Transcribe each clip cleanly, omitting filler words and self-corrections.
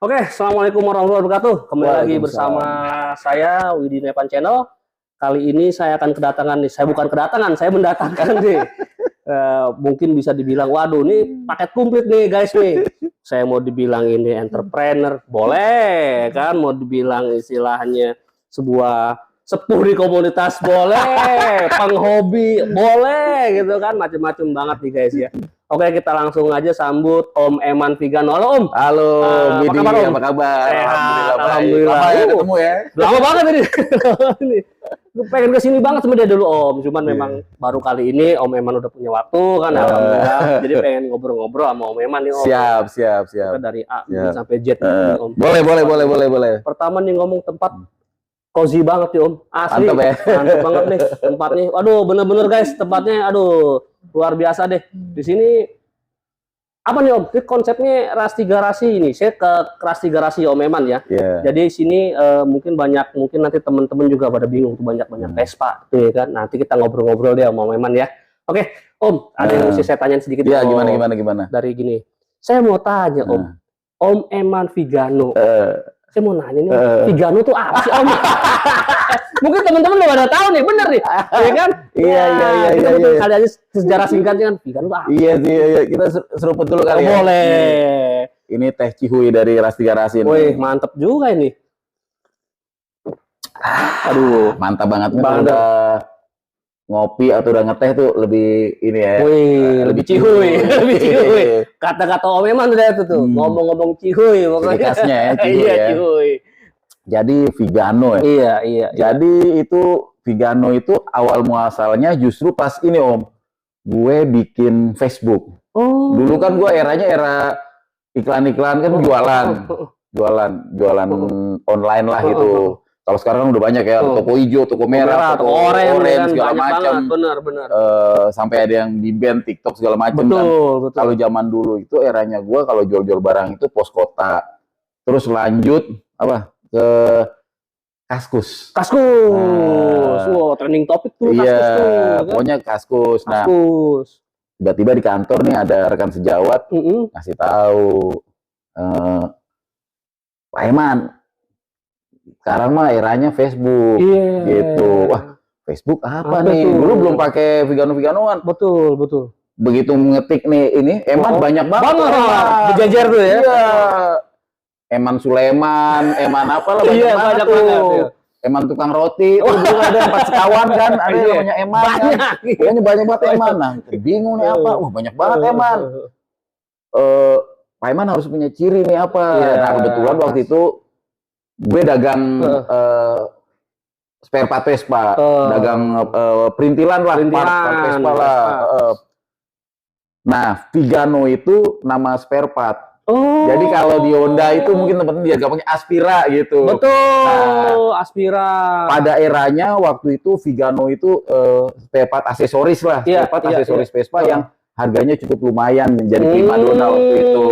Oke, assalamualaikum warahmatullahi wabarakatuh. Kembali lagi bersama saya Widi Nepan Channel. Kali ini saya akan kedatangan nih. Saya bukan kedatangan, saya mendatangkan nih. Mungkin bisa dibilang, waduh, ini paket komplit nih guys nih. Saya mau dibilang ini entrepreneur, boleh kan? Mau dibilang istilahnya sebuah sepuh di komunitas, boleh. Penghobi, boleh gitu kan? Macem-macem banget nih guys ya. Oke, kita langsung aja sambut Om Eman Vigano. Halo Om. Halo, Apa kabar Om? apa kabar? Sehat, Alhamdulillah. Lama ya ketemu ya. Lama banget ini. Gue pengen kesini banget sama dia dulu Om. Cuman memang baru kali ini Om Eman udah punya waktu kan. Alhamdulillah. Jadi pengen ngobrol-ngobrol sama Om Eman nih Om. Siap. Kita dari A sampai Z nih Om. Boleh. Pertama nih ngomong tempat cozy banget nih Om. Asli. Mantap ya. Mantap banget nih tempatnya. Waduh, bener-bener guys tempatnya. Aduh, luar biasa deh. Di sini apa nih Om? Ini konsepnya Rusty Garasi ini. Saya ke Rusty Garasi Om Eman ya. Jadi sini mungkin nanti teman-teman juga pada bingung tuh banyak Vespa tuh ya kan. Nanti kita ngobrol-ngobrol deh sama Om Eman ya. Oke, Om, ada yang mesti saya tanyain sedikit. Ya, gimana? Dari gini. Saya mau tanya Om. Om Eman Vigano. Saya mau nanya nih, Vigano tuh apa sih Om? Mungkin teman-teman udah pada tahu nih, bener nih, ya kan? Iya. Kali aja sejarah singkatnya kan, Vigano tuh apa? Iya. Kita seruput dulu kali ya. Boleh. Ini teh cihuy dari Rusty Garasi. Wih, mantep juga ini. Aduh, mantap banget. Udah ngopi atau udah ngeteh tuh lebih ini ya. Wih, lebih cihuy. Kata-kata Om Eman udah itu tuh, ngomong-ngomong cihuy pokoknya. Khasnya ya, cihuy iya, ya. Cihuy. Jadi Vigano ya. Iya. Jadi itu Vigano itu awal muasalnya justru pas ini Om. Gue bikin Facebook. Oh. Dulu kan gue eranya era iklan-iklan kan jualan online lah gitu. Kalau sekarang udah banyak ya, toko hijau, toko merah, toko orange segala macam. Bener. Sampai ada yang di band TikTok segala macam kan. Betul. Kalau zaman dulu itu eranya gue kalau jual-jual barang itu pos kota. Terus lanjut ke Kaskus. Wow, trending topik tuh Kaskus tuh. Iya, pokoknya Kaskus. Nah, tiba-tiba di kantor nih ada rekan sejawat ngasih tahu, Pak Eman, sekarang mah eranya Facebook, gitu. Wah, Facebook apa nih? Dulu belum pakai Vigano-Viganoan. Betul. Begitu ngetik nih ini, Eman banyak banget. Berjajar tuh ya. Iya. Eman Suleman, Eman apalah banyak banget tuh. Eman tukang roti, itu dulu ada 4 sekawan kan, ada yang namanya Eman kan. Pokoknya banyak banget Eman. Nah, bingung nih apa? Wah, banyak banget Eman. Pak Eman harus punya ciri nih apa? Nah, kebetulan waktu itu gue dagang spare part Vespa, dagang perintilan lah, part Vespa lah. Nah, Vigano itu nama spare part. Jadi kalau di Honda itu mungkin teman-teman dia gampangnya Aspira gitu. Betul, Aspira. Pada eranya waktu itu Vigano itu spare part aksesoris lah, spare part aksesoris Vespa yang harganya cukup lumayan menjadi primadona waktu itu.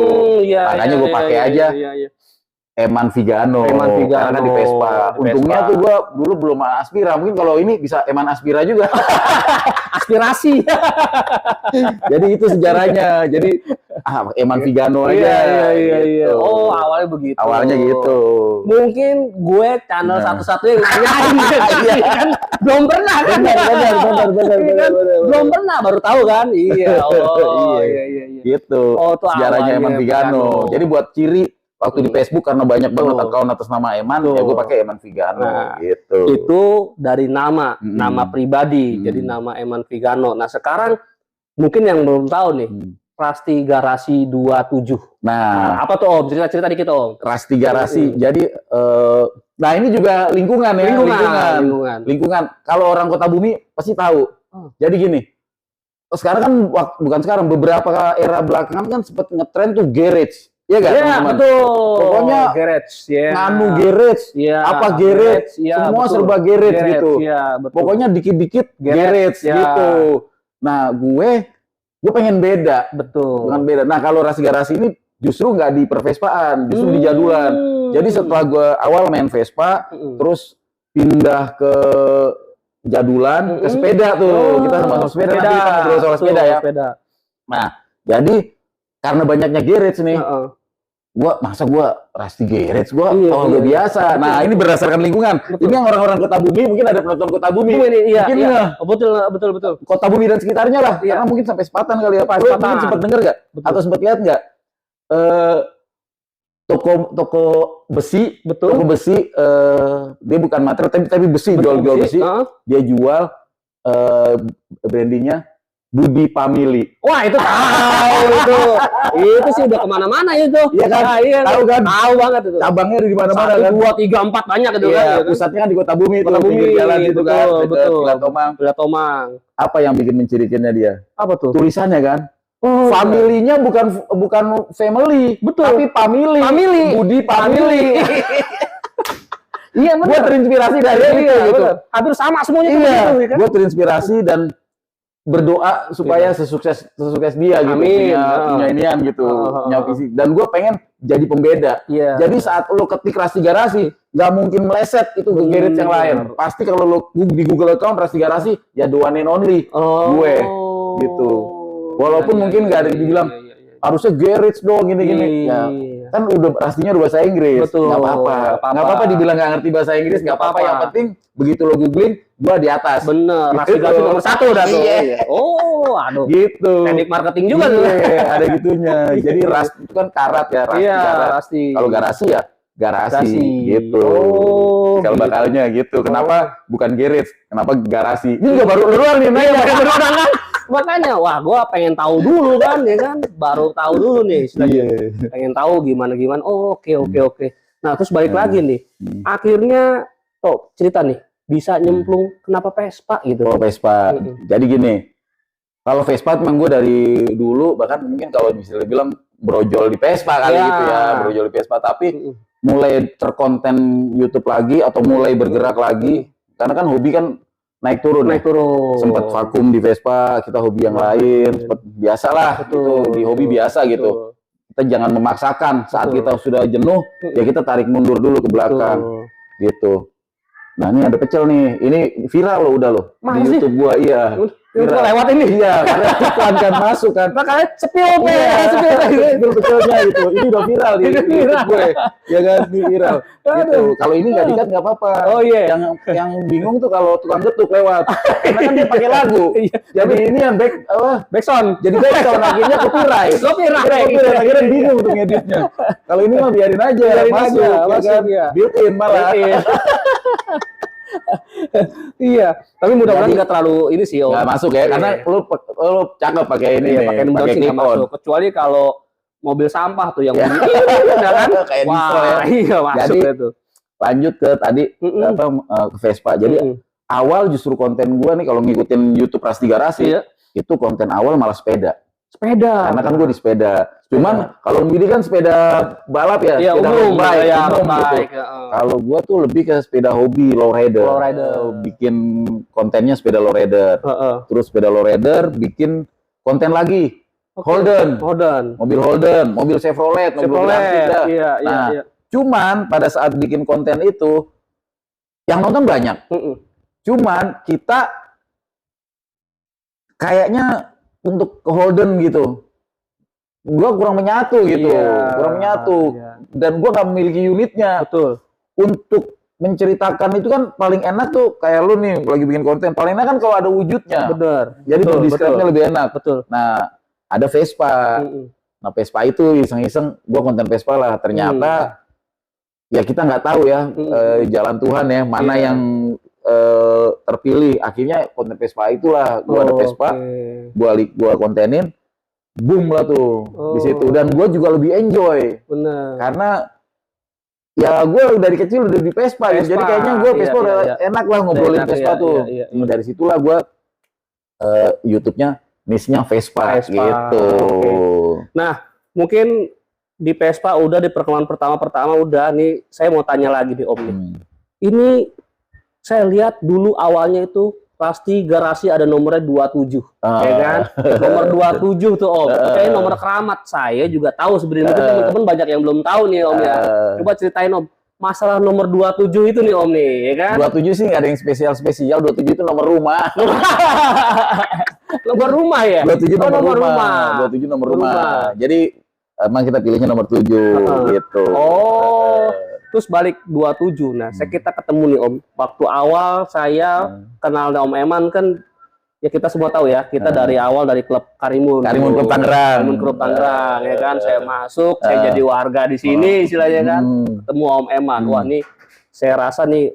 Makanya gue pakai aja Eman Vigano. Karena di Vespa. Untungnya tuh gue dulu belum Aspira. Mungkin kalau ini bisa Eman Aspira juga. Aspirasi. Jadi itu sejarahnya. Jadi Eman Vigano aja. Iya. Oh, awalnya begitu. Awalnya gitu. Mungkin gue channel satu-satunya yang nanyain kan. Belum pernah kan. Benar. Belum pernah, baru tahu kan. Iya. Iya. Gitu. Sejarahnya Eman Vigano. Jadi buat ciri waktu di Facebook karena banyak banget akun atas nama Eman, ya gue pakai Eman Vigano gitu. Itu dari nama pribadi, jadi nama Eman Vigano. Nah sekarang mungkin yang belum tahu nih, Rusty Garasi 27. Nah, apa tuh Om? Cerita dikit Om. Rusty Garasi. Jadi, nah ini juga lingkungan ya. Lingkungan. Kalau orang Kota Bumi pasti tahu. Jadi gini, sekarang kan bukan sekarang, beberapa era belakangan kan sempat ngetren tuh garage. Iya kan? Iya, betul. Pokoknya garage, nganu garage, apa garage, semua serba garage gitu. Pokoknya dikit-dikit garage gitu. Nah, gue pengen beda. Betul. Bukan beda. Nah, kalau Rusty Garasi ini justru nggak di pervespaan, justru di jadulan. Jadi setelah gue awal main Vespa, terus pindah ke jadulan, ke sepeda tuh. Kita sama sepeda, nanti kita ngobrol soal sepeda ya. Nah, jadi karena banyaknya garage nih, masa gua Rusty Garage, gua Iya, udah biasa. Nah, ini berdasarkan lingkungan. Betul. Ini yang orang-orang Kota Bumi, mungkin ada penonton Kota Bumi. Iya, mungkin iya. Betul. Kota Bumi dan sekitarnya lah. Iya. Karena mungkin sampai Sepatan kali ya. Pak, Sepatan. mungkin sempat denger nggak? Atau sempat lihat nggak? Toko besi, Betul. toko besi, dia bukan material tapi besi, jual besi. Dia jual brandingnya Budi Family. Wah, itu tahu itu sih udah kemana-mana itu. Iya kan? Iya, tahu kan? Tahu banget itu. Cabangnya di mana-mana kan? 1, 2, 3, 4 banyak itu Iya, kan. pusatnya kan di Kota Bumi itu, Kota Bumi, pinggir jalan itu kan. betul. Villa Tomang. Apa yang bikin mencirikannya dia? Apa tuh? Tulisannya kan? Oh, Familinya bukan family, betul. Tapi family. Budi Family. Iya, benar. Gue terinspirasi dari itu gitu. Hampir sama semuanya gitu, kan? Gue terinspirasi dan berdoa supaya sesukses dia gitu, punya inian gitu, punya visi. Dan gue pengen jadi pembeda. Jadi saat lo ketik Rusty Garasi, nggak mungkin meleset itu ke garage yang lain. Pasti kalau lo di Google account Rusty Garasi, ya the one and only gue gitu. Walaupun mungkin nggak ada yang dibilang harusnya garage dong gini-gini. Ya, kan udah pastinya udah bahasa Inggris. Nggak apa-apa dibilang nggak ngerti bahasa Inggris, nggak apa-apa. Yang penting begitu lo googling, gua di atas. Bener. Rusty Garasi nomor 1 dah tuh. Oh, aduh. Gitu. Teknik marketing juga tuh. Ada gitunya. Jadi Rusty itu kan karat ya. Rusty. Kalau garasi ya garasi gitu. Kalau bakalnya gitu. Kenapa bukan garage? Kenapa garasi? Ini juga baru keluar nih, kan? Makanya, wah, gua pengen tahu dulu kan, ya kan, baru tahu dulu nih, istilahnya. Pengen tahu gimana. Oh, oke. Nah, terus balik lagi nih, akhirnya, cerita nih, bisa nyemplung kenapa Vespa gitu? Oh, Vespa. Jadi gini, kalau Vespa memang gue dari dulu, bahkan mungkin kalau misalnya bilang brojol di Vespa kali gitu ya, brojol di Vespa, tapi mulai terkonten YouTube lagi atau mulai bergerak lagi, karena kan hobi kan naik turun. Sempat vakum di Vespa, kita hobi yang lain, sempat biasalah gitu, di hobi biasa gitu. Kita jangan memaksakan, saat kita sudah jenuh, ya kita tarik mundur dulu ke belakang gitu. Nah, ini ada pecel nih, ini viral loh udah loh di YouTube gua, iya. Viral lewat ini, iya, karena iklan kan masuk kan. Makanya spill pecelnya gitu. Ini udah viral di YouTube gue, ya kan, ini viral. Gitu. Kalau ini nggak dikat nggak apa-apa. Oh iya. Yang bingung tuh kalau tukang getuk lewat, karena kan dia pakai lagu. Jadi ini yang backsound. Jadi backsound akhirnya copyright. Akhirnya bingung untuk ngeditnya. Kalau ini mah biarin aja, masuk ya. Built-in malah. Iya, tapi mudah-mudahan nggak terlalu ini sih, nggak masuk ya, karena lu cakep pakai ini, pakai clip masuk. Kecuali kalau mobil sampah tuh yang bunyi, kan? Kayak diesel ya. Iya, masuk. Jadi itu. Lanjut ke tadi ke Vespa. Jadi awal justru konten gua nih kalau ngikutin YouTube Rusty Garasi, itu konten awal malah sepeda. Karena kan gue di sepeda. Cuman kalau ini kan sepeda balap ya, sepeda umum gitu. Kalau gue tuh lebih ke sepeda hobi, lowrider. Bikin kontennya sepeda lowrider. Terus sepeda lowrider bikin konten lagi. Holden. Mobil Holden, mobil Chevrolet. Nah, cuman pada saat bikin konten itu yang nonton banyak. Cuman kita kayaknya untuk Holden gitu, gua kurang menyatu gitu, dan gua nggak memiliki unitnya. Betul. Untuk menceritakan itu kan paling enak tuh kayak lu nih lagi bikin konten, paling enak kan kalau ada wujudnya. Benar. Jadi describe-nya lebih enak. Betul. Nah, ada Vespa. Nah, Vespa itu iseng-iseng, gua konten Vespa lah. Ternyata ya kita nggak tahu ya jalan Tuhan ya, mana yang terpilih. Akhirnya konten Vespa itulah, gua ada Vespa, gua kontenin, boom lah tuh di situ. Dan gua juga lebih enjoy. Bener. Karena ya gua dari kecil udah di Vespa. Gitu. Jadi kayaknya gua Vespa udah enak lah ngobrolin Vespa tuh. Dari situlah gua YouTube-nya niche-nya Vespa gitu. Nah, mungkin di Vespa udah di perkembangan pertama udah nih, saya mau tanya lagi nih Om. Ini saya lihat dulu awalnya itu pasti garasi ada nomornya 27, ya kan? Nomor 27 tuh Om. Kayaknya nomor keramat. Saya juga tahu sebenarnya, teman-teman banyak yang belum tahu nih Om ya. Coba ceritain Om, masalah nomor 27 itu nih Om nih, ya kan? 27 sih nggak ada yang spesial, 27 itu nomor rumah. Nomor rumah ya? 27 nomor rumah. 27 nomor rumah. Jadi emang kita pilihnya nomor 7 gitu. Oh, terus balik 27. Nah, kita ketemu nih Om. Waktu awal saya kenal Om Eman kan, ya kita semua tahu ya, kita dari awal dari klub Karimun. Karimun Klub Tangerang. Karimun Klub Tangerang, ya kan. Saya masuk, saya jadi warga di sini, istilahnya kan. Ketemu Om Eman. Wah, nih saya rasa nih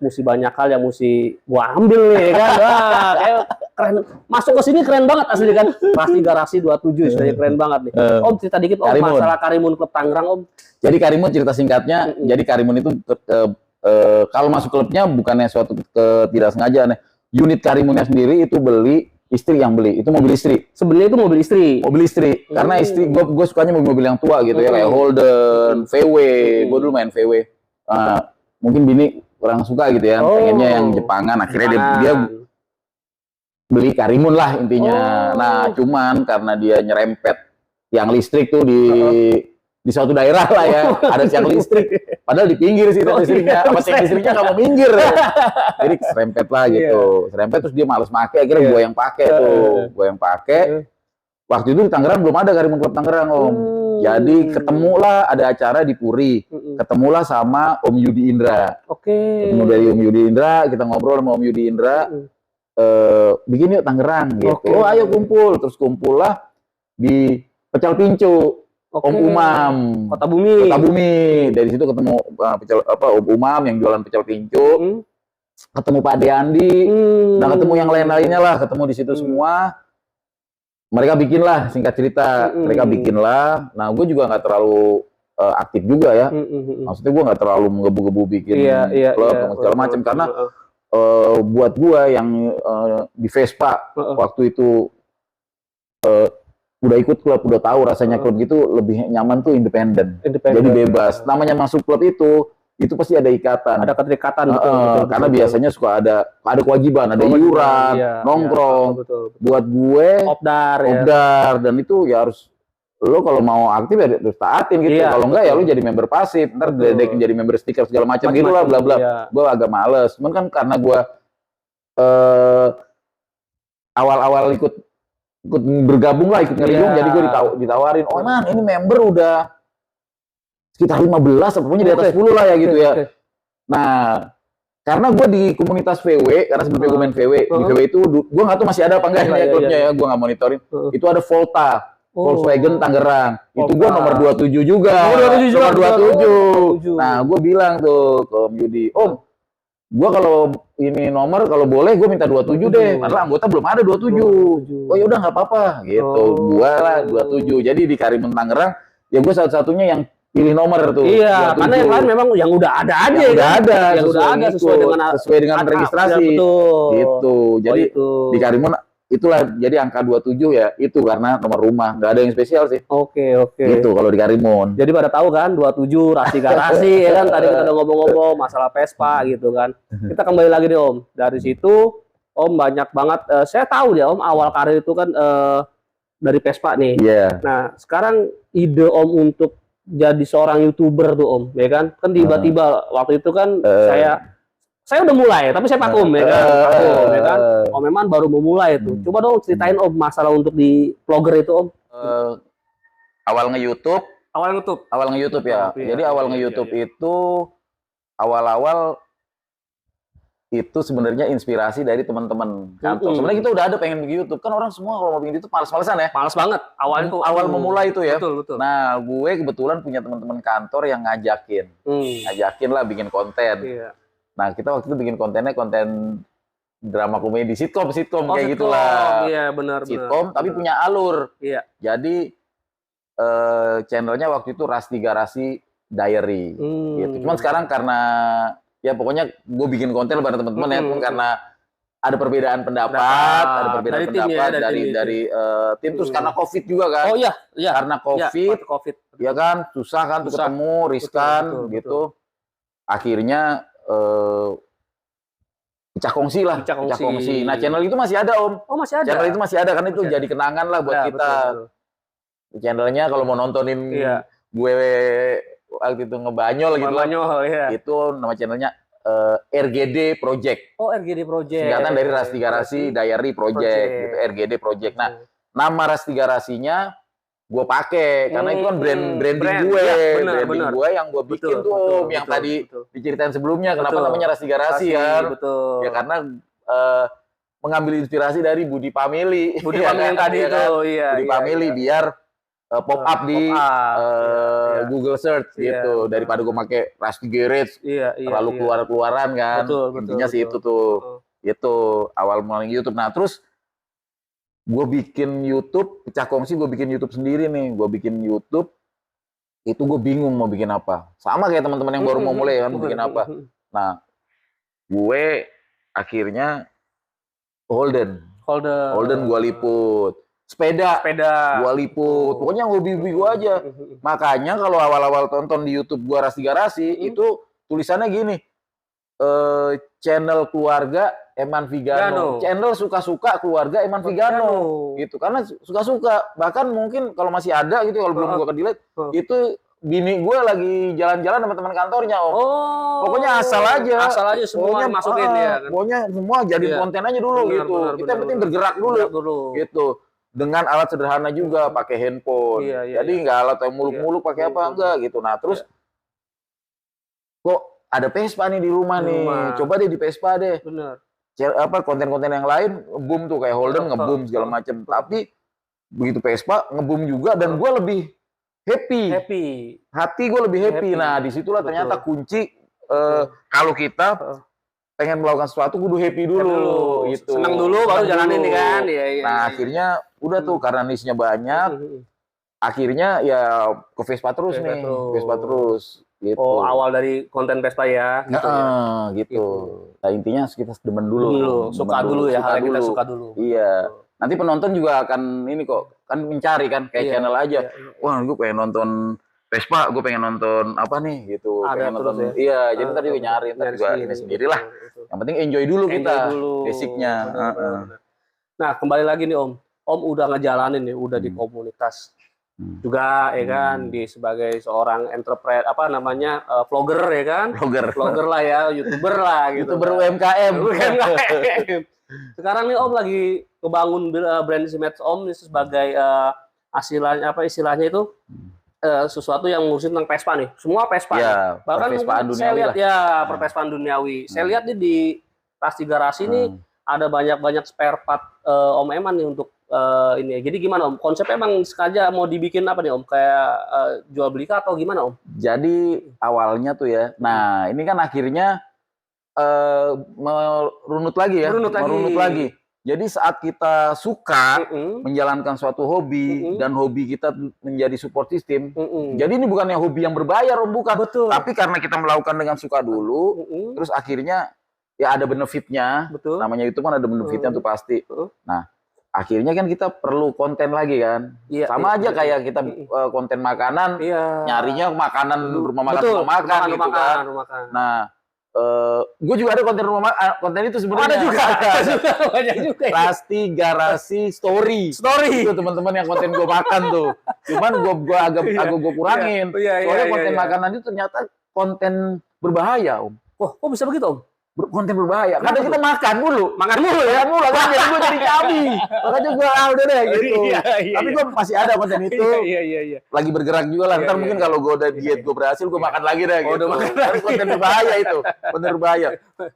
mesti banyak hal yang mesti gua ambil nih kan. Wah, kayak keren. Masuk ke sini keren banget asli kan. Pasti garasi 27 istilahnya keren banget nih. Om cerita dikit Om Karimun. masalah Karimun Klub Tangerang Om. Jadi Karimun cerita singkatnya, jadi Karimun itu kalau masuk klubnya bukannya suatu ketidaksengajaan. Unit Karimunnya sendiri itu beli, istri yang beli, itu mobil istri. Sebenarnya itu mobil istri. Mobil istri, karena istri gue sukanya mobil-mobil yang tua gitu ya, kayak Holden, VW, gue dulu main VW. Mungkin bini kurang suka gitu ya, pengennya yang Jepangan, akhirnya dia beli Karimun lah intinya. Nah, cuman karena dia nyerempet tiang listrik tuh di suatu daerah lah ya, ada tiang listrik, padahal di pinggir sih tiang listriknya, apa tiang listriknya nggak mau minggir ya. Jadi serempet lah gitu, serempet terus dia males pakai, akhirnya gue yang pakai tuh, gue yang pakai. Waktu itu di Tangerang belum ada Karimun Klub Tangerang Om, jadi ketemulah ada acara di Puri, ketemulah sama Om Yudi Indra. Ketemu dari Om Yudi Indra, kita ngobrol sama Om Yudi Indra, bikin yuk Tangerang gitu. Oh ayo kumpul, terus kumpul lah di Pecel Pincu. Om Umam, Kota Bumi. Kota Bumi. Dari situ ketemu Om Umam yang jualan pecel pincu. Ketemu Pak Deandi. Nah, ketemu yang lain-lainnya lah, ketemu di situ semua. Mereka bikin lah, singkat cerita, mereka bikin lah. Nah, gue juga nggak terlalu aktif juga ya. Maksudnya gue nggak terlalu menggebu-gebu bikin klub segala macam karena buat gue yang di Vespa waktu itu udah ikut klub, udah tahu rasanya klub gitu, lebih nyaman tuh independen. Jadi bebas. Namanya masuk klub itu pasti ada ikatan. Ada keterikatan betul, karena biasanya suka ada kewajiban, ada iuran, nongkrong. Betul. Buat gue obdar dan itu ya harus lo kalau mau aktif ya harus taatin gitu. Kalau enggak ya lo jadi member pasif, ntar diledekin jadi member stiker segala macam gitu lah bla bla. Gue agak males. Cuman kan karena gue awal-awal ikut bergabung lah, ikut ngeriung, jadi gue ditawarin, oh man ini member udah sekitar 15, pokoknya di atas 10 lah ya gitu ya. Nah, karena gue di komunitas VW, karena sebelumnya gue main VW, di VW itu, gue nggak tahu masih ada apa enggak ini klubnya ya, gue nggak monitorin, itu ada Volta, Volkswagen Tangerang, itu gue nomor 27 juga, nomor 27. Nah, gue bilang tuh ke Om Yudi, Om, gue kalau ini nomor kalau boleh gue minta 27 deh, karena anggota belum ada 27. Oh ya udah nggak apa-apa gitu. Gue lah 27. Jadi di Karimun Tangerang ya gue satu-satunya yang pilih nomor tuh. Iya, 27. Karena yang lain memang yang udah ada aja yang udah ada, yang udah ada sesuai dengan registrasi. Betul. Gitu. Jadi di Karimun itulah jadi angka 27 ya itu karena nomor rumah, nggak ada yang spesial sih. Oke. Gitu kalau di Karimun. Jadi pada tahu kan 27 rasi garasi ya kan, tadi kita udah ngomong-ngomong masalah Vespa gitu kan. Kita kembali lagi nih Om. Dari situ Om banyak banget saya tahu ya Om awal karir itu kan dari Vespa nih. Nah, sekarang ide Om untuk jadi seorang YouTuber tuh Om, ya kan? Kan tiba-tiba waktu itu kan saya udah mulai, tapi saya vakum ya kan, ya kan. Om Eman baru memulai itu. Coba dong ceritain Om masalah untuk di vlogger itu Om. Awal nge-YouTube. Awal nge-YouTube ya. Jadi awal nge-YouTube itu awal-awal itu sebenarnya inspirasi dari teman-teman kantor. Sebenarnya kita udah ada pengen bikin YouTube. Kan orang semua kalau mau bikin YouTube males-malesan ya. Males banget. Awal memulai itu ya. Betul. Nah, gue kebetulan punya teman-teman kantor yang ngajakin. Ngajakin lah bikin konten. Nah, kita waktu itu bikin kontennya konten drama komedi, sitkom kayak gitulah. Iya, benar. Sitkom tapi punya alur. Iya. Jadi channelnya waktu itu Rasti Garasi Diary gitu. Cuman sekarang karena ya pokoknya gue bikin konten bareng teman-teman ya, karena ada perbedaan pendapat, dari tim terus karena Covid juga kan. Oh iya. Karena Covid. Ya kan, susah kan ketemu, riskan gitu. Akhirnya pecah kongsi. Nah, channel itu masih ada Om. Oh masih ada. Channel itu masih ada kan, itu jadi kenangan lah buat kita. Betul. Channelnya kalau mau nontonin gue waktu itu ngebanyol gitu lah. Itu nama channelnya RGD Project. Oh RGD Project. Singkatan dari Rasti Garasi Diary Project. Gitu, RGD Project. Nah, nama Rasti Garasinya gue pakai karena itu kan branding gue, branding gue yang gue bikin tuh, yang tadi diceritain sebelumnya. Kenapa namanya Rasti Garasi kan? Ya karena mengambil inspirasi dari Budi Family. Budi Family yang tadi itu, Budi Family biar pop up di Google search gitu, daripada gue pakai Rasti Garage terlalu keluaran kan. Intinya sih itu tuh, itu awal mulai YouTube. Nah terus gue bikin YouTube, pecah kongsi, gue bikin YouTube sendiri nih. Gue bikin YouTube, itu gue bingung mau bikin apa. Sama kayak teman-teman yang baru mau mulai kan, bikin apa. Nah, gue akhirnya Holden gue liput. Sepeda gue liput. Pokoknya hobi-hobi gue aja. Makanya kalau awal-awal tonton di YouTube gue Rasti Garasi, itu tulisannya gini, channel keluarga Eman Vigano. Channel suka-suka keluarga Eman Vigano. Gitu. Karena suka-suka. Bahkan mungkin kalau masih ada gitu, kalau belum gue ke-delete, itu bini gue lagi jalan-jalan sama teman kantornya, Om. Pokoknya asal aja semua masukin ya. Pokoknya semua jadiin konten aja dulu gitu. Kita yang penting bergerak dulu. Gitu. Dengan alat sederhana juga, pakai handphone. Jadi nggak alat yang muluk-muluk, pakai apa enggak gitu. Nah, terus kok ada Vespa nih di rumah nih. Coba deh di Vespa deh. Bener. Konten-konten yang lain nge-boom tuh, kayak Holden nge-boom segala macem. Tapi begitu Vespa nge-boom juga, dan gue lebih happy. Hati gue lebih happy. Nah disitulah ternyata kunci kalau kita pengen melakukan sesuatu kudu happy dulu. Gitu. Senang dulu baru jalanin nih kan. Nah akhirnya udah tuh, karena niche-nya banyak, akhirnya ya ke Vespa terus nih. Vespa terus. Gitu. Oh, awal dari konten Vespa ya. Gitu. Nah, intinya kita demen dulu. Suka dulu ya, hal kita suka dulu. Iya. Nanti penonton juga akan ini kok, kan mencari kan kayak channel aja. Wah, gue pengen nonton Vespa, gue pengen nonton apa nih gitu. Ada pengen nonton. ya? Iya, jadi tadi gue nyari, ntar juga ini sendirilah. Yang penting enjoy dulu kita, basicnya. Nah, kembali lagi nih Om. Om udah ngejalanin nih, udah di komunitas juga ya kan, di sebagai seorang entrepreneur, apa namanya, vlogger ya kan, vlogger lah ya, YouTuber lah gitu, YouTuber UMKM. Sekarang nih Om lagi ngebangun brand image Om nih sebagai istilahnya itu sesuatu yang ngurusin tentang Vespa nih, semua Vespa ya, bahkan saya lihat ya pervespaan duniawi. Saya lihat nih di Rasti Garasi nih ada banyak spare part Om Eman nih untuk ini. Jadi gimana Om? Konsepnya emang sengaja mau dibikin apa nih Om? Kayak jual beli kah atau gimana Om? Jadi awalnya tuh ya. Nah, ini kan akhirnya merunut lagi ya. Merunut lagi. Jadi saat kita suka menjalankan suatu hobi dan hobi kita menjadi support system. Jadi ini bukannya hobi yang berbayar Om, bukan. Betul. Tapi karena kita melakukan dengan suka dulu, terus akhirnya ya ada benefitnya. Betul. Namanya itu kan ada benefitnya tuh pasti. Nah, akhirnya kan kita perlu konten lagi kan. Sama aja kayak kita konten makanan, nyarinya makanan rumah makan gitu kan. Nah, gue juga ada konten itu sebenarnya. Ada juga. Banyak juga. Rasti Garasi Story. Itu teman-teman yang konten gue makan tuh. Cuman gue agak gue kurangin. Soalnya konten makanan itu ternyata konten berbahaya Om. Wah, kok bisa begitu Om? Konten berbahaya. Kadang kita makan mulu kan jadi gue jadi cabi. Makanya gue udah deh gitu. Tapi gue masih ada konten itu. Lagi bergerak juga lah. Ntar mungkin kalau gue udah diet gue berhasil, gue makan lagi deh gitu. Konten berbahaya itu. Konten berbahaya.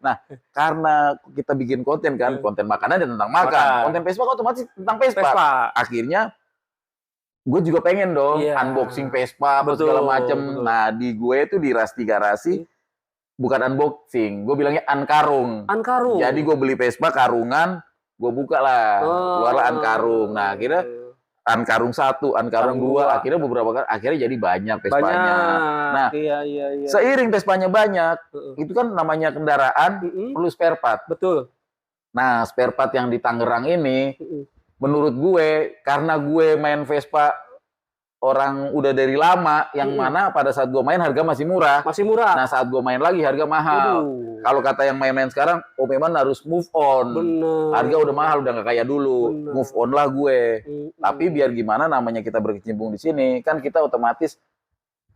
Nah, karena kita bikin konten kan, konten makanan dan tentang makan. Konten Vespa otomatis tentang Vespa. Akhirnya gue juga pengen dong unboxing Vespa segala macem. Nah, di gue itu di Rasti Garasi bukan unboxing, gue bilangnya unkarung. Jadi gue beli Vespa karungan, gue buka lah, keluarlah unkarung. Nah, akhirnya unkarung 1, unkarung 2, akhirnya beberapa kali, akhirnya jadi banyak Vespanya. Nah, seiring Vespanya banyak, itu kan namanya kendaraan perlu spare part. Betul. Nah, spare part yang di Tangerang ini, menurut gue, karena gue main Vespa orang udah dari lama, yang mana pada saat gue main harga masih murah. Nah saat gue main lagi harga mahal. Kalau kata yang main-main sekarang, oh memang harus move on. Harga udah mahal, udah nggak kayak dulu. Move on lah gue. Tapi biar gimana, namanya kita berkecimpung di sini, kan kita otomatis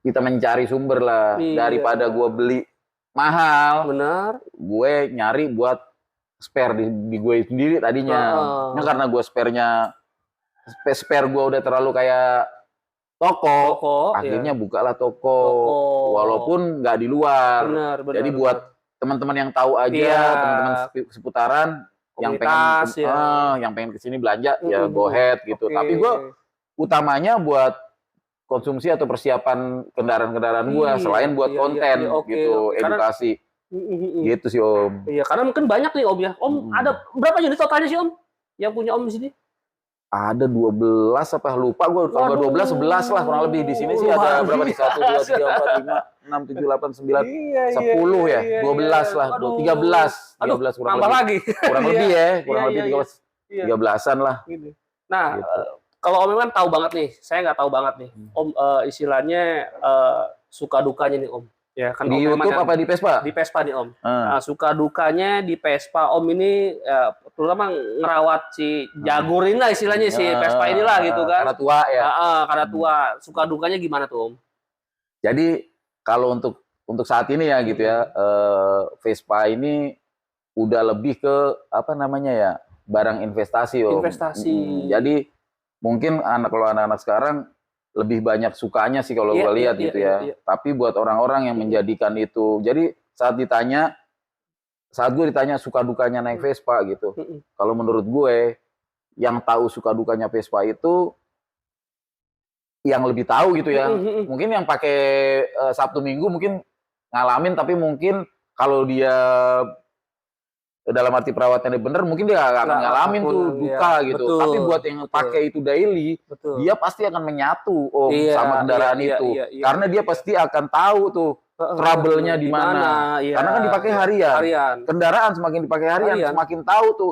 kita mencari sumber lah. Daripada gue beli mahal, gue nyari buat spare di gue sendiri tadinya. Nah, karena gue spare gue udah terlalu kayak toko. Akhirnya bukalah toko. Walaupun nggak di luar. Benar, jadi buat teman-teman yang tahu aja, teman-teman seputaran yang pengen kesini belanja ya go ahead gitu. Tapi gue utamanya buat konsumsi atau persiapan kendaraan-kendaraan gue selain buat konten gitu, edukasi. Gitu sih Om. Iya, karena mungkin banyak nih Om ya. Om ada berapa unit totalnya sih Om? Yang punya Om di sini? Ada 12 apa lupa gue, kalau 12 11 lah kurang lebih. Di sini sih ada berapa nih? 1 2 3 4 5 6 7 8 9 10 ya. 12 lah, 13 kurang lebih. Lagi. Kurang lebih ya, kurang lebih 13-an lah. Nah, kalau Om kan tahu banget nih, saya nggak tahu banget nih. Om istilahnya suka dukanya nih Om. Ya, kan di YouTube apa di Vespa? Di Vespa nih Om. Nah, suka dukanya di Vespa Om ini terutama ngerawat si jagurin lah istilahnya si Vespa inilah gitu kan. Karena tua ya. Karena tua. Suka dukanya gimana tuh Om? Jadi kalau untuk saat ini ya gitu ya, Vespa ini udah lebih ke apa namanya ya, barang investasi Om. Investasi. Jadi mungkin kalau anak-anak sekarang lebih banyak sukanya sih kalau gue lihat gitu ya. Tapi buat orang-orang yang menjadikan itu, jadi saat gue ditanya suka dukanya naik Vespa gitu. Kalau menurut gue, yang tahu suka dukanya Vespa itu yang lebih tahu gitu ya. Mungkin yang pakai Sabtu Minggu mungkin ngalamin, tapi mungkin kalau dia dalam arti perawatannya bener, mungkin dia gak akan ngalamin tuh duka gitu. Betul, tapi buat yang pakai itu daily, dia pasti akan menyatu sama kendaraan itu. Karena dia pasti akan tahu tuh trouble-nya di mana. Karena kan dipakai harian. Kendaraan semakin dipakai harian, semakin tahu tuh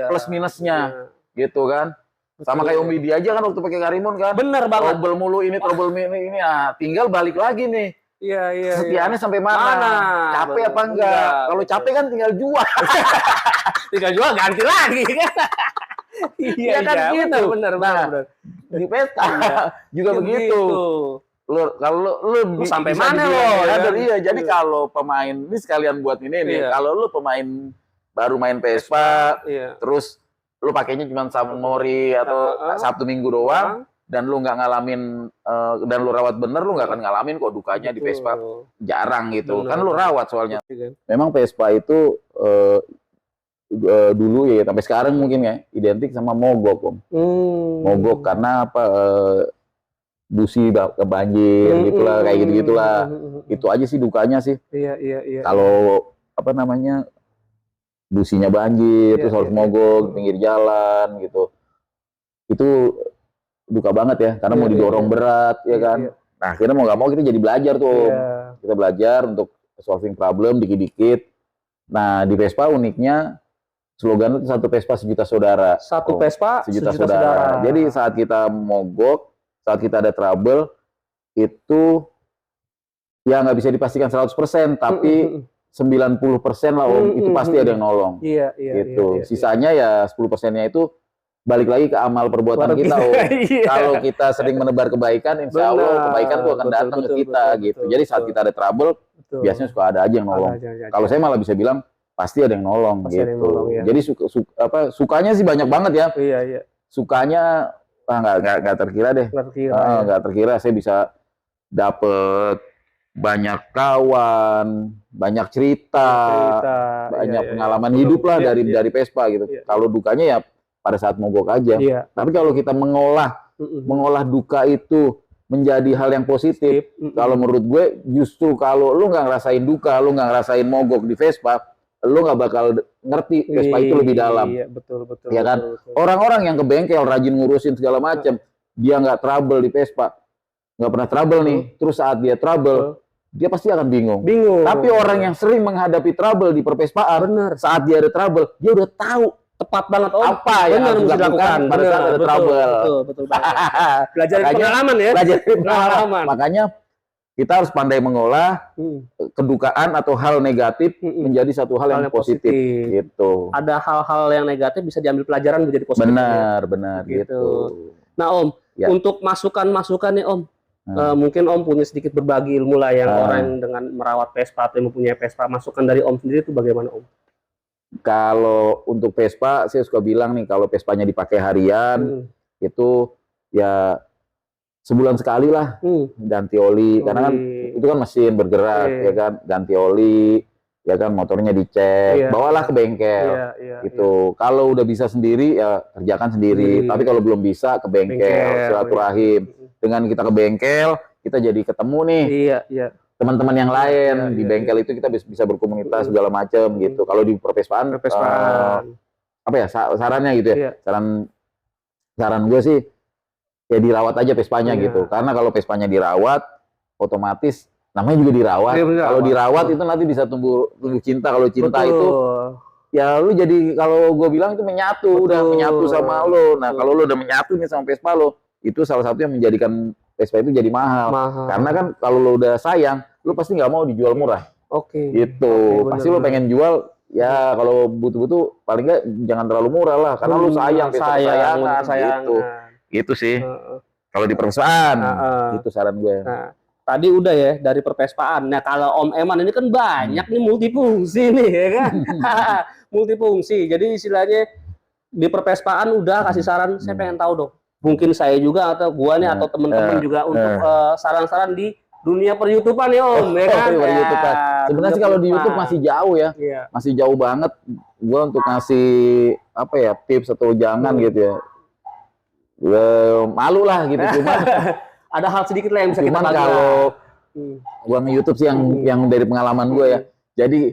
plus minusnya. Gitu kan. Sama kayak Om Widi aja kan waktu pakai Karimun kan. Bener banget. Trouble mulu ini, trouble ini. Tinggal balik lagi nih. Iya. Kesetiaannya sampai mana? Capek apa enggak? Kalau capek kan tinggal jual. Tinggal jual ganti lagi kan. Iya kan gitu. Benar. Di Vespa juga begitu. Kalau lu sampai mana lo? Iya, jadi kalau pemain ini sekalian buat ini nih. Kalau lu pemain baru main Vespa, terus lu pakainya cuma Sabtu Mori atau Sabtu Minggu doang. Dan lu nggak ngalamin dan lu rawat bener, lu nggak akan ngalamin kok dukanya di Vespa. Jarang gitu. Kan lu rawat soalnya. Memang Vespa itu dulu ya sampai sekarang mungkin ya identik sama mogok Om. Mogok karena apa, busi kebanjir gitulah, kayak gitulah. Itu aja sih dukanya sih. Iya. Kalau apa namanya, businya banjir terus harus mogok pinggir jalan gitu. Itu duka banget ya, karena mau didorong berat ya kan. Nah akhirnya mau nggak mau kita jadi belajar tuh. Kita belajar untuk solving problem dikit-dikit. Nah di Vespa uniknya slogan itu satu Vespa sejuta saudara. Satu Vespa sejuta saudara. Jadi saat kita mogok, saat kita ada trouble, itu ya nggak bisa dipastikan 100%, tapi 90% lah Om, itu pasti ada yang nolong. Iya. Gitu. Sisanya ya 10%-nya itu balik lagi ke amal perbuatan kita Om. Kalau kita sering menebar kebaikan, insya Allah kebaikan itu akan datang ke kita gitu. Jadi saat kita ada trouble, biasanya suka ada aja yang nolong. Kalau saya malah bisa bilang pasti ada yang nolong gitu. Jadi sukanya sih banyak banget ya. Iya. Sukanya nggak terkira deh. Nggak terkira saya bisa dapet banyak kawan, banyak cerita, banyak pengalaman hidup lah dari Vespa gitu. Kalau dukanya ya pada saat mogok aja. Tapi kalau kita mengolah duka itu menjadi hal yang positif, kalau menurut gue justru kalau lu nggak ngerasain duka, lu nggak ngerasain mogok di Vespa, lu nggak bakal ngerti Vespa itu lebih dalam. Iya, betul. Ya kan? Orang-orang yang ke bengkel rajin ngurusin segala macam, dia nggak trouble di Vespa, nggak pernah trouble nih. Terus saat dia trouble, dia pasti akan bingung. Tapi orang yang sering menghadapi trouble di pervespaan, saat dia ada trouble, dia udah tahu tepat banget apa yang harus dilakukan pada saat ada trouble. Betul. Belajar pengalaman ya. Belajar pengalaman. Makanya kita harus pandai mengolah kedukaan atau hal negatif menjadi satu hal yang positif. Gitu. Ada hal-hal yang negatif bisa diambil pelajaran menjadi positif. Benar gitu. Nah Om, untuk masukan-masukan nih Om, mungkin Om punya sedikit berbagi ilmu lah yang orang dengan merawat Vespa atau yang mempunyai Vespa, masukan dari Om sendiri itu bagaimana Om? Kalau untuk Vespa, saya suka bilang nih, kalau Vespanya dipakai harian, itu ya sebulan sekali lah ganti oli, karena kan itu kan mesin bergerak, ya kan, ganti oli, ya kan, motornya dicek, bawalah ke bengkel, gitu. Kalau udah bisa sendiri ya kerjakan sendiri, tapi kalau belum bisa ke bengkel, silaturahim. Dengan kita ke bengkel, kita jadi ketemu nih teman-teman yang lain di bengkel itu, kita bisa berkomunitas segala macam gitu. Kalau di perpespaan, apa ya sarannya gitu ya, saran gue sih ya dirawat aja Vespanya gitu, karena kalau Vespanya dirawat otomatis namanya juga dirawat. Kalau dirawat itu nanti bisa tumbuh cinta. Kalau cinta itu ya lu jadi, kalau gue bilang itu menyatu, udah menyatu sama lo. Nah kalau lu udah menyatu nih sama Vespa lo, itu salah satu yang menjadikan Vespa itu jadi mahal. Karena kan kalau lo udah sayang, lu pasti nggak mau dijual murah. Gitu. Pasti lo pengen jual ya, kalau butuh-butuh paling nggak jangan terlalu murah lah, karena lu sayang, kesayangan gitu. Gitu sih. Kalau di perpespaan, itu saran gue. Tadi udah ya dari perpespaan. Nah kalau Om Eman ini kan banyak nih multifungsi nih, ya kan? Multifungsi. Jadi istilahnya di perpespaan udah kasih saran. Saya pengen tahu dong. Mungkin saya juga atau gua nih atau teman-teman juga untuk saran-saran di dunia per-YouTubean ya Om, ya kan? Sebenarnya sih kalau di YouTube masih jauh ya, masih jauh banget. Gua untuk ngasih apa ya tips atau jangan gitu ya. Malu lah gitu, cuman ada hal sedikit lah yang bisa kita bagi. Kalau gua nge-YouTube sih yang dari pengalaman gue ya, jadi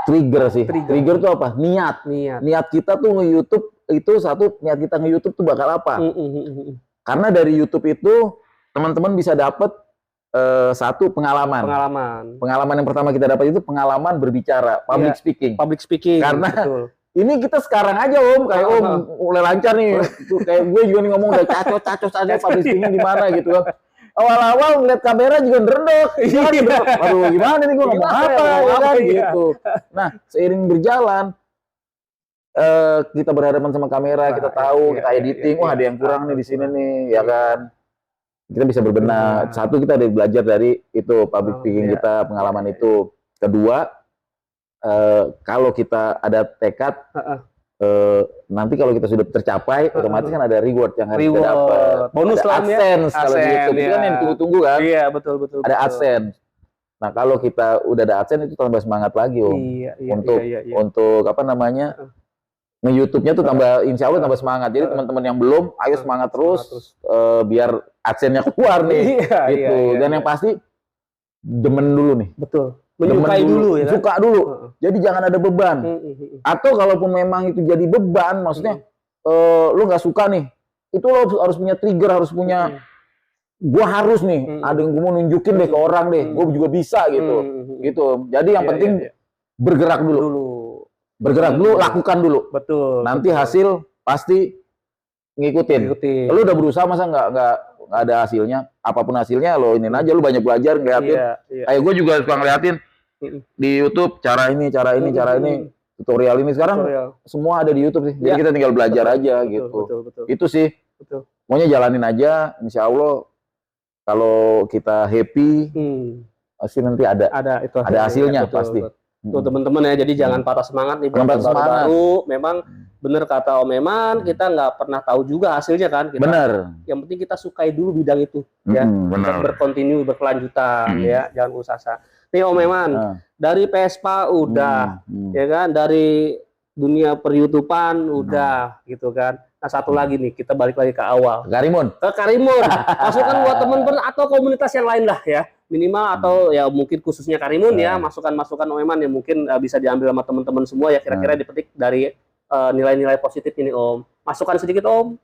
trigger sih. Trigger tuh apa? Niat kita tuh nge-YouTube itu satu, niat kita nge-YouTube tuh bakal apa? Karena dari YouTube itu teman-teman bisa dapat satu pengalaman yang pertama kita dapat itu pengalaman berbicara, public speaking. Karena ini kita sekarang aja Om, kayak Om mulai lancar nih, kayak gue juga nih ngomong udah cacos aja public speaking di mana gitu kan. Awal-awal ngeliat kamera juga ngerendok, aduh gimana nih gue ngomong apa ya kan gitu. Nah seiring berjalan kita berhadapan sama kamera, kita tahu, kita editing, wah ada yang kurang nih di sini nih, ya kan. Kita bisa berbenah. Satu, kita ada belajar dari itu public speaking kita, pengalaman itu. Kedua, kalau kita ada tekad, nanti kalau kita sudah tercapai, otomatis kan ada reward yang harus kita dapat. Bonus lah AdSense kalau di YouTube itu kan yang ditunggu-tunggu kan. Iya, betul. Ada AdSense. Nah, kalau kita udah ada AdSense itu tambah semangat lagi Om. Untuk apa namanya? Nge-YouTube-nya tuh tambah, insya Allah tambah semangat. Jadi teman-teman yang belum, ayo semangat terus biar AdSense-nya keluar nih. Gitu. Dan yang pasti demen dulu nih. Betul. Menyukai dulu ya kan? Suka dulu. Jadi jangan ada beban. Atau kalaupun memang itu jadi beban, maksudnya lu nggak suka nih, itu lo harus punya trigger, harus punya gua harus nih, ada yang gua mau nunjukin deh ke orang deh, gua juga bisa gitu. Gitu. Jadi yang penting bergerak dulu, lakukan dulu. Betul. Nanti hasil pasti ngikutin. Lu udah berusaha masa nggak ada hasilnya? Apapun hasilnya lo ini aja, lu banyak belajar ngeliatin. Kayak gue juga suka ngeliatin di YouTube cara ini, tutorial ini sekarang semua ada di YouTube sih. Jadi kita tinggal belajar aja gitu. Itu sih. Pokoknya jalanin aja, insya Allah kalau kita happy, pasti nanti ada hasilnya pasti. Tuh teman-teman ya, jadi jangan patah semangat nih buat baru. Memang bener kata Om Eman, kita nggak pernah tahu juga hasilnya kan. Yang penting kita sukai dulu bidang itu, ya. Berkontinu, berkelanjutan, ya. Jangan putus asa. Nih Om Eman, dari Vespa udah, ya kan, dari dunia per-YouTubean udah, gitu kan. Nah satu lagi nih, kita balik lagi ke awal. Ke Karimun. Masukan buat teman-teman atau komunitas yang lain lah ya. Minimal atau ya mungkin khususnya Karimun ya, masukan-masukan Om Eman yang mungkin bisa diambil sama teman-teman semua ya, kira-kira dipetik dari nilai-nilai positif ini Om. Masukan sedikit Om.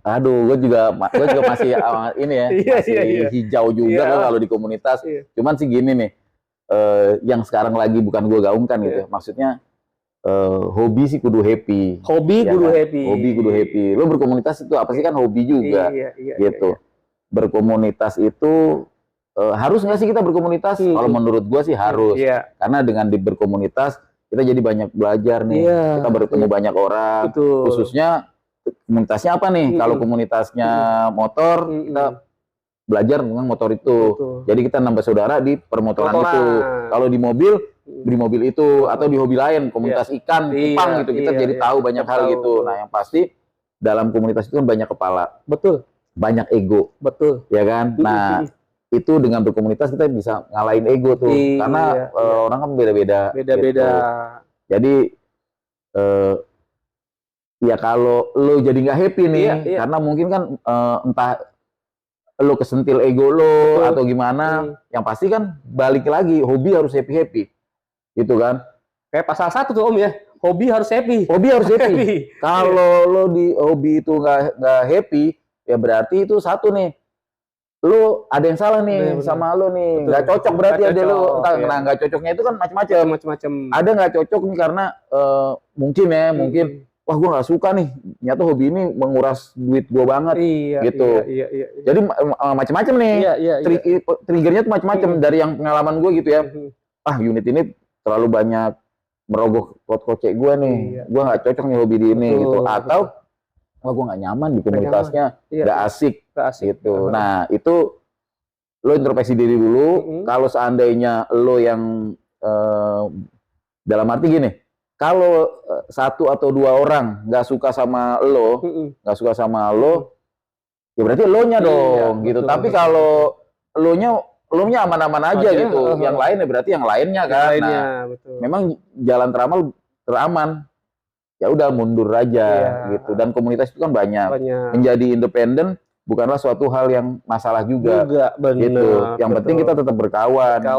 Aduh, gue juga masih ini ya, masih hijau juga kalau di komunitas. Cuman sih gini nih, yang sekarang lagi bukan gue gaungkan gitu. Maksudnya hobi sih kudu happy. Hobi kudu happy. Lo berkomunitas itu apa sih, kan hobi juga, gitu. Berkomunitas itu harus nggak sih kita berkomunitas? Kalau menurut gue sih harus. Karena dengan berkomunitas kita jadi banyak belajar nih. Kita bertemu banyak orang. Khususnya komunitasnya apa nih? Kalau komunitasnya motor, kita belajar tentang motor itu. Jadi kita nambah saudara di permotoran itu. Kalau di mobil itu, atau di hobi lain, komunitas ikan, kupang gitu, kita jadi tahu banyak hal gitu. Nah yang pasti dalam komunitas itu kan banyak kepala. banyak ego. Betul. Ya kan? Nah, itu dengan berkomunitas kita bisa ngalahin ego tuh. Karena orang kan beda-beda. Beda-beda. Gitu. Jadi ya kalau lo jadi nggak happy nih, karena mungkin kan entah lo kesentil ego lo atau gimana, yang pasti kan balik lagi hobi harus happy gitu kan. Kayak pasal 1 tuh Om ya, hobi harus happy. Hobi harus happy. Kalau lo di hobi itu nggak happy, ya berarti itu satu nih, lo ada yang salah nih sama lo nih, nggak cocok berarti ada lo. Nah, nggak cocoknya itu kan macam-macam. Ada nggak cocok nih karena mungkin wah gue nggak suka nih, ternyata hobi ini menguras duit gue banget, gitu. Jadi macam-macam nih, triggernya tuh macam-macam dari yang pengalaman gue gitu ya. Unit ini terlalu banyak merogoh kocek gue nih, gue nggak cocok nih hobi di ini gitu. Atau wah gue nggak nyaman di komunitasnya, nggak asik gitu. Nah itu lo introspeksi diri dulu. Kalau seandainya lo yang dalam arti gini, kalau 1 atau 2 orang nggak suka sama lo, ya berarti lo-nya dong, gitu. Tapi kalau lo-nya aman-aman aja gitu, yang lain ya berarti yang lainnya kan. Memang jalan teraman, ya udah mundur aja gitu. Dan komunitas itu kan banyak. Menjadi independen bukanlah suatu hal yang masalah juga gitu. Yang penting kita tetap berkawan. Gitu.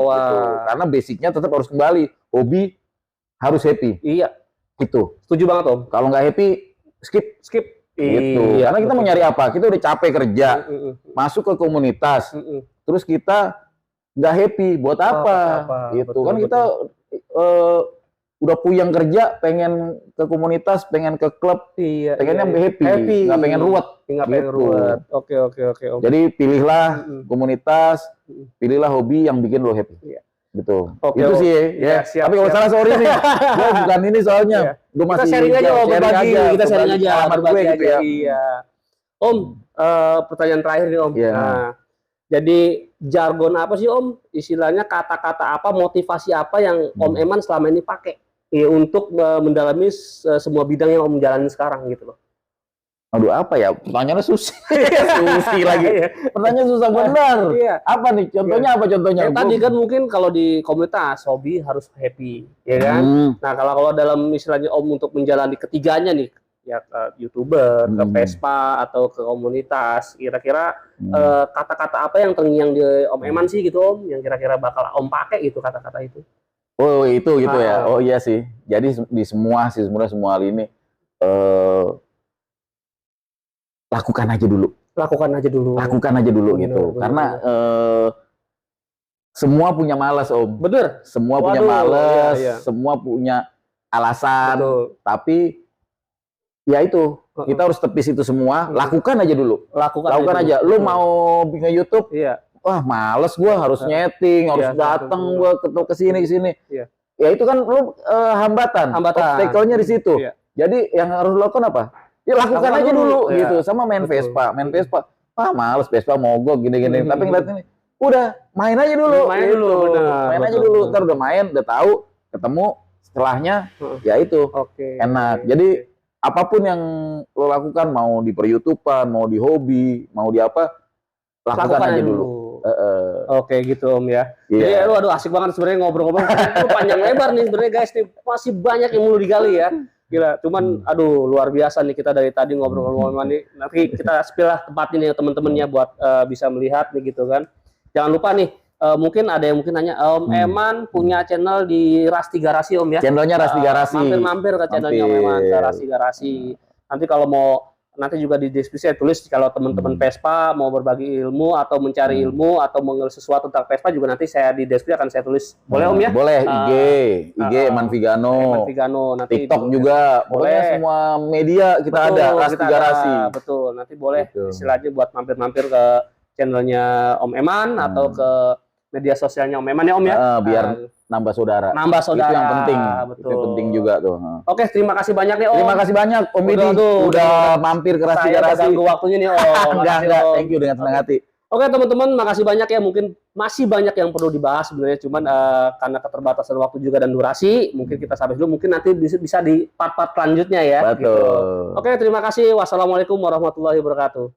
Karena basicnya tetap harus kembali, hobi harus happy. Itu. Setuju banget Om. Kalau nggak happy, skip. Gitu. Karena kita mau nyari apa? Kita udah capek kerja, masuk ke komunitas, terus kita nggak happy, buat apa? Gitu. Kan kita udah puyeng kerja, pengen ke komunitas, pengen ke klub, pengennya happy, nggak pengen ruwet. Oke. Jadi pilihlah komunitas, pilihlah hobi yang bikin lo happy. Gitu. Itu sih ya. Tapi kalau salah sorry nih. Gue bukan ini soalnya. Gue masih kita sharing aja Om, berbagi. Kita sharing aja. Gue gitu ya. Iya. Om, pertanyaan terakhir nih Om. Nah, jadi jargon apa sih Om? Istilahnya kata-kata apa, motivasi apa yang Om Eman selama ini pakai untuk mendalami semua bidang yang Om jalani sekarang gitu loh. Aduh, apa ya? Pertanyaannya susah. Susah lagi. Pertanyaan susah benar. Apa nih? Contohnya apa contohnya? Tadi kan mungkin kalau di komunitas hobi harus happy, ya kan? Nah, kalau dalam istilahnya Om untuk menjalani ketiganya nih, ya ke YouTuber, ke Vespa atau ke komunitas, kira-kira kata-kata apa yang terngiang di Om Eman sih gitu Om, yang kira-kira bakal Om pakai gitu kata-kata itu? Oh, itu gitu ya. Oh iya sih. Jadi di semua hal ini lakukan aja dulu gitu. Karena semua punya malas Om. Bener. Semua punya malas, semua punya alasan. Tapi ya itu, kita harus tepis itu semua. Lakukan aja dulu. Lakukan aja. Lu mau bikin YouTube? Wah, males gua, harus nyeting, harus datang gua ke sini. Ya itu kan lu hambatan. Obstacle-nya di situ. Jadi yang harus lo lakukan apa? Ya lakukan aja dulu gitu. Sama main Vespa. Males Vespa mogok gini-gini. Tapi ngeliat ini, udah main aja dulu. Main aja dulu. Ntar udah main, udah tahu, ketemu, setelahnya ya itu enak. Jadi apapun yang lo lakukan, mau di per-YouTubean, mau di hobi, mau di apa, lakukan aja dulu. Oke gitu Om ya. Jadi aduh asik banget sebenarnya ngobrol-ngobrol. Panjang lebar nih sebenarnya guys nih, masih banyak yang mau digali ya. Gila, cuman aduh luar biasa nih kita dari tadi ngobrol-ngobrol nih. Nanti kita spill lah tempat ini ya teman-temannya buat bisa melihat nih gitu kan. Jangan lupa nih, mungkin ada yang nanya, Om Eman punya channel di Rasti Garasi Om ya. Channelnya Rasti Garasi. Mampir ke channelnya Om Eman, ke Rasti Garasi. Nanti kalau mau, nanti juga di deskripsi saya tulis kalau teman-teman Vespa mau berbagi ilmu atau mencari ilmu atau mengenal sesuatu tentang Vespa juga nanti saya di deskripsi akan saya tulis. Boleh Om ya? Boleh, IG Eman Vigano. Nanti TikTok juga. Pokoknya semua media kita ada Rasti Garasi. Betul, nanti boleh istilahnya buat mampir-mampir ke channelnya Om Eman atau ke media sosialnya Om Eman ya Om ya. Biar nambah saudara. Itu yang penting. Betul. Itu penting juga tuh. Oke, terima kasih banyak nih Om. Terima kasih banyak Om Bidi udah mampir ke Rasti Garasi. Saya ganggu waktunya nih Om. Enggak, thank you dengan senang hati. Oke teman-teman, makasih banyak ya. Mungkin masih banyak yang perlu dibahas sebenarnya, cuman karena keterbatasan waktu juga dan durasi, mungkin kita sampai dulu. Mungkin nanti bisa di part-part selanjutnya ya. Betul. Gitu. Oke, terima kasih. Wassalamualaikum warahmatullahi wabarakatuh.